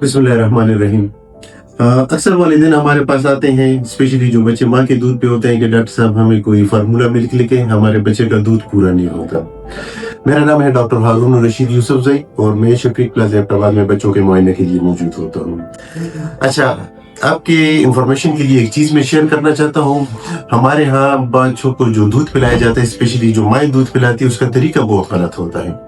बिस्मिल्लाहिर्रहमानिर्रहीम। अक्सर वालिदैन हमारे पास आते हैं, स्पेशली जो बच्चे माँ के दूध पे होते हैं, कि डॉक्टर साहब हमें कोई फार्मूला मिल्क लिखे, हमारे बच्चे का दूध पूरा नहीं होता। मेरा नाम है डॉक्टर हारून रशीद यूसुफजई और मैं शफीक प्लाजा हैदराबाद में बच्चों के मुआयने के लिए मौजूद होता हूँ। अच्छा, आपके इंफॉर्मेशन के लिए एक चीज़ मैं शेयर करना चाहता हूँ। हमारे यहाँ बच्चों को जो दूध पिलाया जाता है, स्पेशली जो माँ दूध पिलाती है, उसका तरीका बहुत गलत होता है।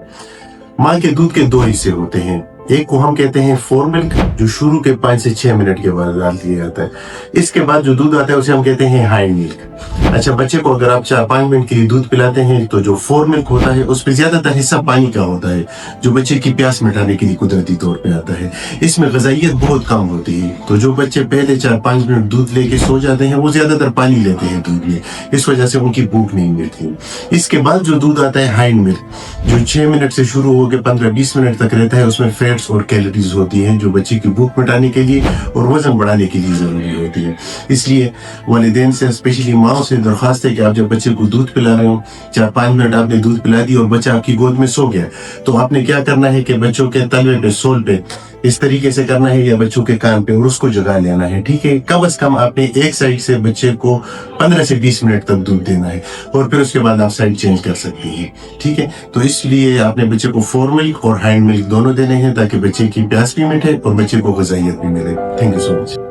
माँ के दूध के दो हिस्से होते हैं। एक को हम कहते हैं फोर मिल्क, जो शुरू के 5 से 6 मिनट के बाद डाल दिया जाता है। इसके बाद जो दूध आता है उसे हम कहते हैं हाइंड मिल्क। अच्छा, बच्चे को अगर आप 4-5 मिनट के लिए दूध पिलाते हैं तो जो फोर मिल्क होता है उसमें ज्यादातर हिस्सा पानी का होता है, जो बच्चे की प्यास मिटाने के लिए कुदरती तौर पे आता है। इसमें ग़िज़ाइयत बहुत कम होती है, तो जो बच्चे पहले 4-5 मिनट दूध लेके सो जाते हैं वो ज्यादातर पानी लेते हैं दूध में, इस वजह से उनकी भूख नहीं मिटती। इसके बाद जो दूध आता है हाइंड मिल्क, जो 6 मिनट से शुरू होकर 15-20 मिनट तक रहता है, उसमें फैट्स और कैलोरीज होती हैं जो बच्चे की भूख मिटाने के लिए और वजन बढ़ाने के लिए जरूरी होती है। इसलिए वालिदैन से, स्पेशली माओ से दरख्वास्त है कि आप जब बच्चे को दूध पिला रहे हो, 4-5 मिनट आपने दूध पिला दी और बच्चा आपकी गोद में सो गया, तो आपने क्या करना है कि बच्चों के तलवे पे, सोल पे इस तरीके से करना है, या बच्चों के कान पे, और उसको जगा लेना है। ठीक है, कम से कम आपने एक साइड से बच्चे को 15 से 20 मिनट तक दूध देना है और फिर उसके बाद आप साइड चेंज कर सकती हैं। ठीक है, तो इसलिए आपने बच्चे को फोर मिल्क और हाइंड मिल्क दोनों देने हैं ताकि बच्चे की प्यास भी मिटे और बच्चे को ग़िज़ाइयत भी मिले। Thank you so much.